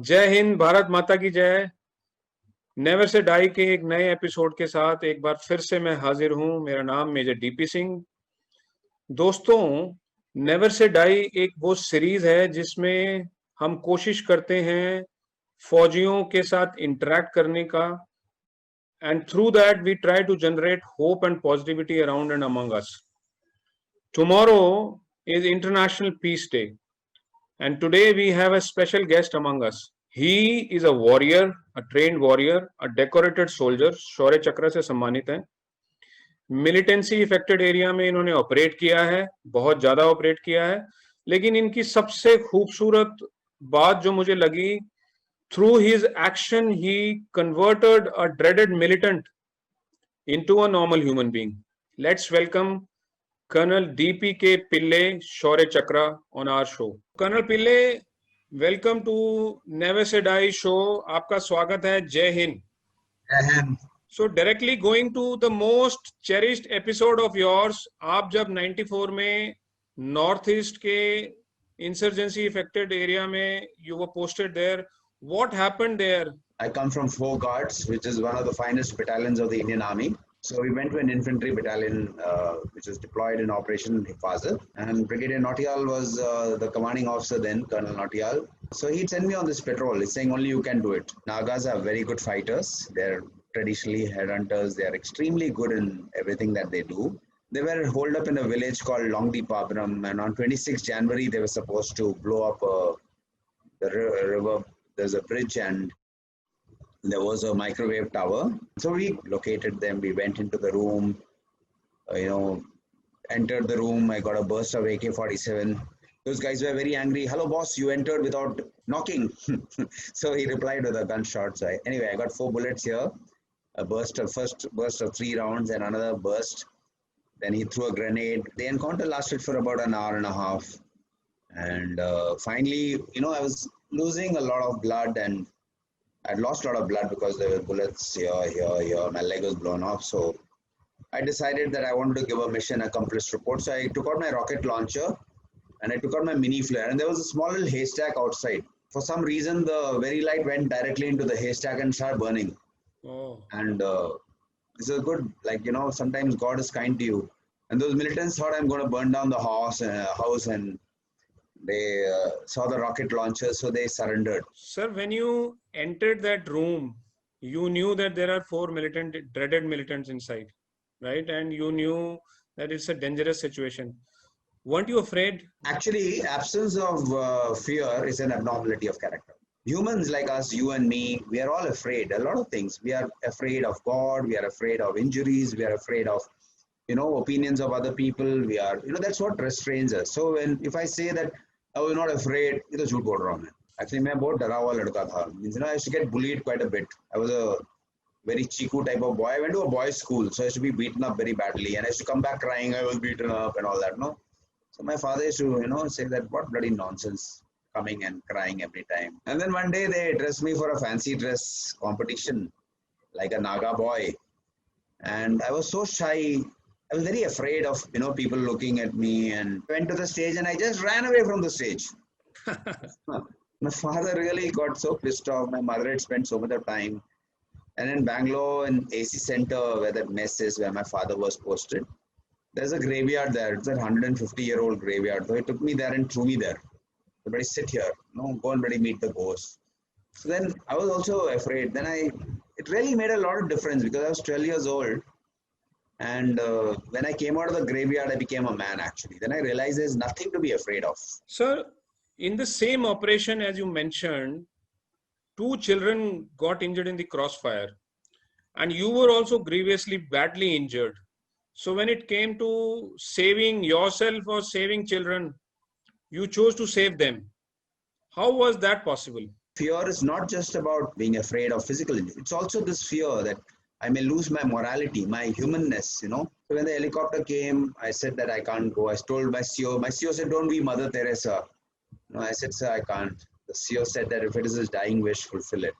जय हिंद, भारत माता की जय। नेवर से डाई के एक नए एपिसोड के साथ एक बार फिर से मैं हाजिर हूं। मेरा नाम मेजर डीपी सिंह। दोस्तों, नेवर से डाई एक वो सीरीज है जिसमें हम कोशिश करते हैं फौजियों के साथ इंटरेक्ट करने का, and through that we try to generate hope and positivity around and among us. Tomorrow is International Peace Day, and today we have a special guest among us. He is a warrior, a trained warrior, a decorated soldier, शौर्य चक्र से सम्मानित हैं। Militancy affected area में इन्होंने operate किया है, बहुत ज्यादा ऑपरेट किया है। लेकिन इनकी सबसे खूबसूरत बात जो मुझे लगी, through his action he converted a dreaded militant into a normal human being. Let's welcome Colonel DPK Pillai Shaurya Chakra on our show. Colonel Pillai, welcome to never say die show. आपका स्वागत है। जय Hind. So directly going to the most cherished episode of yours. आप जब 94 में north east के insurgency affected area में you were posted there, what happened there? I come from 4 Guards, which is one of the finest battalions of the Indian Army. So we went to an infantry battalion which was deployed in Operation Hifazat, and Brigadier Nautiyal was the commanding officer then, Colonel Nautiyal. So he sent me on this patrol. He's saying only you can do it. Nagas are very good fighters. They're traditionally headhunters. They are extremely good in everything that they do. They were holed up in a village called Longdeepabram, and on 26 January they were supposed to blow up the river. There's a bridge and there was a microwave tower. So we located them. We went into the room, entered the room. I got a burst of AK-47. Those guys were very angry. Hello, boss, you entered without knocking. So he replied with a gunshot. So anyway, I got 4 bullets here. First burst of 3 rounds and another burst. Then he threw a grenade. The encounter lasted for about an hour and a half. And finally, I was losing a lot of blood, and I'd lost a lot of blood because there were bullets here. My leg was blown off. So I decided that I wanted to give a mission accomplished report. So I took out my rocket launcher and I took out my mini flare. And there was a small little haystack outside. For some reason, the very light went directly into the haystack and started burning. Oh. And this is good. Sometimes God is kind to you. And those militants thought I'm going to burn down the house and they saw the rocket launcher, so they surrendered. Sir, when you entered that room, you knew that there are 4 dreaded militants inside, right? And you knew that it's a dangerous situation. Weren't you afraid? Actually, absence of fear is an abnormality of character. Humans like us, you and me, we are all afraid. A lot of things. We are afraid of God. We are afraid of injuries. We are afraid of, opinions of other people. We are, that's what restrains us. So if I say that I was not afraid, ये तो झूठ बोल रहा हूँ मैं. Actually, मैं बहुत डरा हुआ लड़का था. I used to get bullied quite a bit. I was a very chiku type of boy. I went to a boys' school, so I used to be beaten up very badly, and I used to come back crying. I was beaten up and all that. No, so my father used to, say that what bloody nonsense, coming and crying every time. And then one day they dressed me for a fancy dress competition, like a Naga boy, and I was so shy. I was very afraid of, people looking at me, and went to the stage and I just ran away from the stage. My father really got so pissed off. My mother had spent so much of time. And in Bangalore, in AC Center, where that mess is, where my father was posted, there's a graveyard there. It's a 150-year-old graveyard. So he took me there and threw me there. So, buddy, sit here. Go and buddy, meet the ghost. So then I was also afraid. Then it really made a lot of difference because I was 12 years old. And when I came out of the graveyard, I became a man, actually. Then I realized there's nothing to be afraid of. Sir, in the same operation, as you mentioned, 2 children got injured in the crossfire. And you were also grievously, badly injured. So when it came to saving yourself or saving children, you chose to save them. How was that possible? Fear is not just about being afraid of physical injury. It's also this fear that I may lose my morality, my humanness, So when the helicopter came, I said that I can't go. I told my CO. My CO said, don't be Mother Teresa. I said, sir, I can't. The CO said that if it is his dying wish, fulfill it.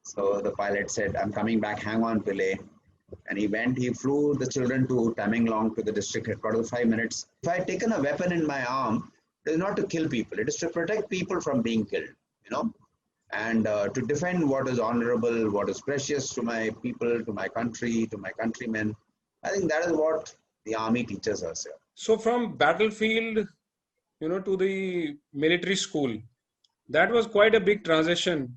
So the pilot said, I'm coming back. Hang on, Pillai. And he flew the children to Tamenglong, to the district headquarters, 5 minutes. If I had taken a weapon in my arm, it is not to kill people. It is to protect people from being killed, and to defend what is honorable, what is precious to my people, to my country, to my countrymen. I think that is what the army teaches us here. So from battlefield, to the military school, that was quite a big transition.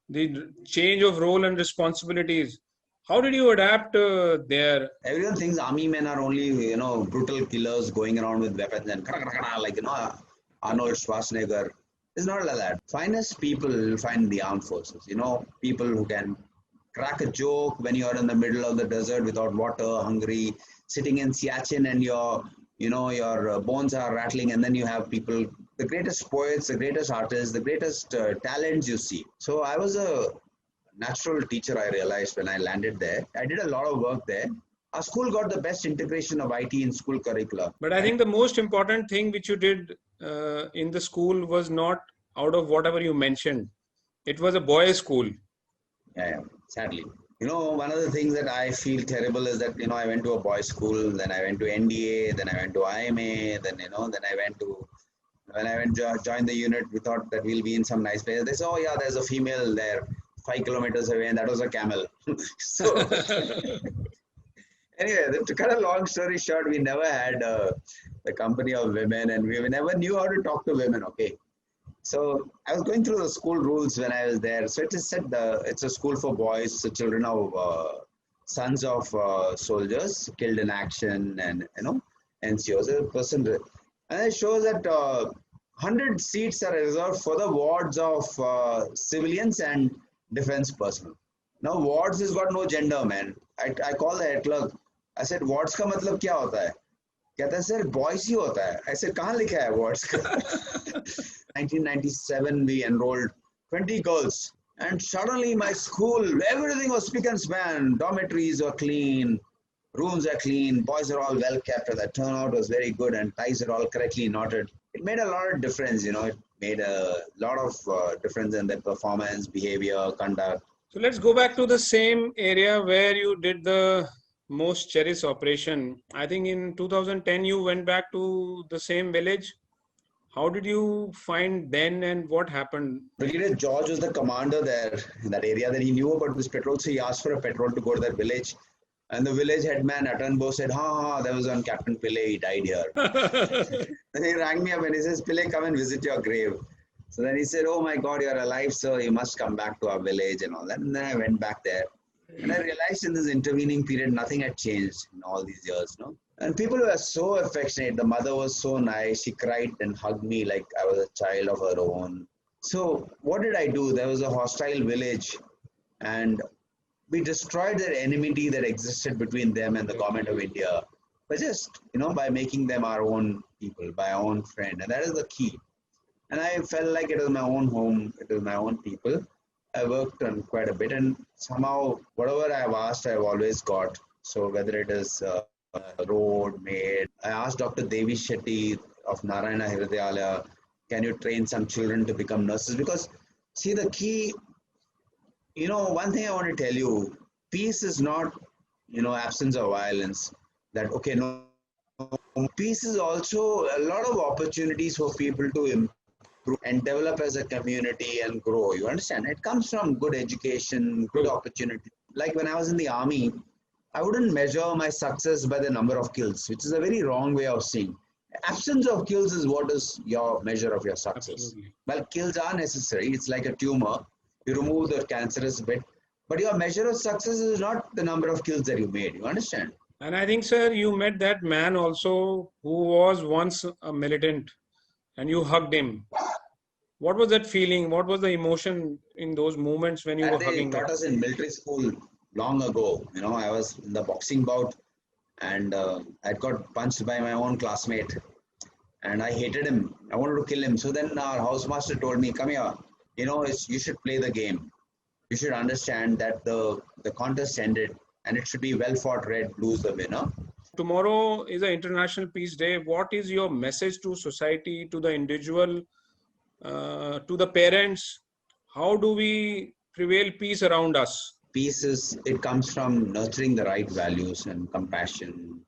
The change of role and responsibilities. How did you adapt there? Everyone thinks army men are only, brutal killers going around with weapons and like, Arnold Schwarzenegger. It's not like that. Finest people you'll find in the armed forces. People who can crack a joke when you're in the middle of the desert without water, hungry, sitting in Siachen and your bones are rattling, and then you have people, the greatest poets, the greatest artists, the greatest talents you see. So I was a natural teacher, I realized when I landed there. I did a lot of work there. Our school got the best integration of IT in school curricula. But I think the most important thing which you did in the school was not out of whatever you mentioned. It was a boys' school. Yeah, sadly. One of the things that I feel terrible is that, I went to a boys' school, then I went to NDA, then I went to IMA, then I went to, when I went to join the unit, we thought that we'll be in some nice place. They said, oh yeah, there's a female there 5 kilometers away, and that was a camel. So anyway, to cut a long story short, we never had the company of women, and we never knew how to talk to women, okay? So I was going through the school rules when I was there. So it is said it's a school for boys, the children of sons of soldiers killed in action, and NCOs. A person, and it shows that 100 seats are reserved for the wards of civilians and defense personnel. Now wards has got no gender, man. I call the head clerk. I said, wards का मतलब क्या होता है? कहता है sir boys ही होता है. I said, कहाँ लिखा है wards का? 1997 we enrolled 20 girls, and suddenly my school, everything was spick and span. Dormitories were clean, rooms are clean, boys are all well kept, and the turnout was very good, and ties are all correctly knotted. It made a lot of difference, it made a lot of difference in their performance, behavior, conduct. So let's go back to the same area where you did the most cherished operation. I think in 2010 you went back to the same village. How did you find then, and what happened? Brigadier George was the commander there in that area. That he knew about this patrol, so he asked for a patrol to go to that village. And the village headman, Atanbo, said, there was one Captain Pillai, he died here. Then he rang me up and he says, Pillai, come and visit your grave. So then he said, oh my God, you're alive, sir. You must come back to our village and all that. And then I went back there. And I realized in this intervening period, nothing had changed in all these years. And people were so affectionate. The mother was so nice. She cried and hugged me like I was a child of her own. So what did I do? There was a hostile village, and we destroyed that enmity that existed between them and the government of India. But just, by making them our own people, by our own friend. And that is the key. And I felt like it was my own home. It was my own people. I worked on quite a bit, and somehow whatever I have asked, I have always got. So whether it is a road made, I asked Dr. Devi Shetty of Narayana Hridayalaya, can you train some children to become nurses? Because see, the key, one thing I want to tell you, peace is not, absence of violence. That, okay, no, peace is also a lot of opportunities for people to improve and develop as a community and grow. You understand? It comes from good education, good opportunity. Like when I was in the army, I wouldn't measure my success by the number of kills, which is a very wrong way of seeing. Absence of kills is what is your measure of your success. Absolutely. Well, kills are necessary. It's like a tumor. You remove the cancerous bit. But your measure of success is not the number of kills that you made. You understand? And I think, sir, you met that man also who was once a militant, and you hugged him. What was that feeling? What was the emotion in those moments when you were hugging him? They taught us in military school long ago. I was in the boxing bout, and I got punched by my own classmate, and I hated him. I wanted to kill him. So then our housemaster told me, come here, you should play the game. You should understand that the contest ended, and it should be well fought, red, blues the winner. Tomorrow is an International Peace Day. What is your message to society, to the individual, to the parents? How do we prevail peace around us? Peace it comes from nurturing the right values and compassion,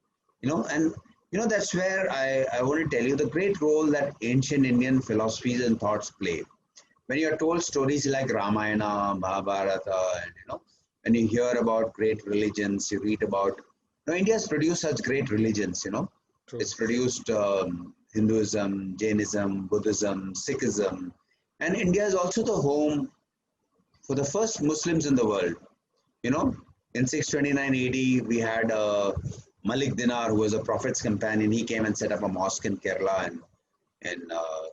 and that's where I want to tell you the great role that ancient Indian philosophies and thoughts play. when you are told stories like Ramayana, Mahabharata, and when you hear about great religions, you read about. India has produced such great religions. True. It's produced Hinduism, Jainism, Buddhism, Sikhism, and India is also the home for the first Muslims in the world. In 629 AD, we had Malik Dinar, who was a prophet's companion. He came and set up a mosque in Kerala and in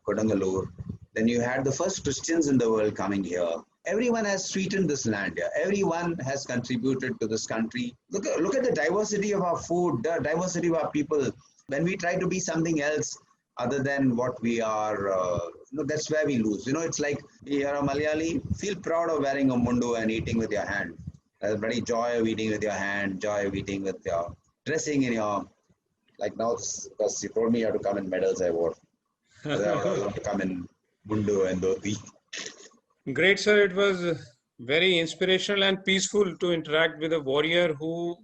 Kodungalur. Then you had the first Christians in the world coming here. Everyone has sweetened this land here. Everyone has contributed to this country. Look at the diversity of our food, the diversity of our people. When we try to be something else other than what we are, that's where we lose. It's like you're a Malayali, feel proud of wearing a mundu and eating with your hand. There's very joy of eating with your hand, joy of eating with your dressing in your, like now, because you told me you have to come in medals, I wore. I would love to come in mundu and dhoti. Great, sir. It was very inspirational and peaceful to interact with a warrior who,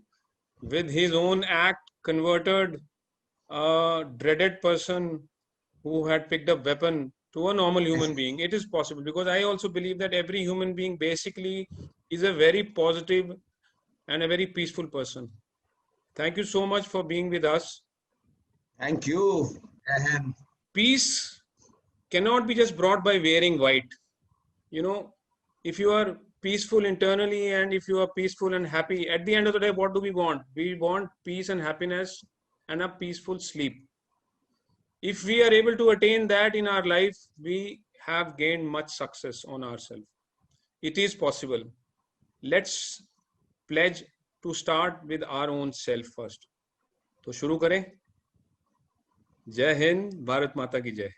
with his own act, converted a dreaded person who had picked up weapon to a normal human being. It is possible, because I also believe that every human being basically is a very positive and a very peaceful person. Thank you so much for being with us. Thank you. Peace cannot be just brought by wearing white. If you are peaceful internally and if you are peaceful and happy, at the end of the day, what do we want? We want peace and happiness and a peaceful sleep. If we are able to attain that in our life, we have gained much success on ourselves. It is possible. Let's pledge to start with our own self first. तो शुरू करें. जय हिंद, भारत माता की जय.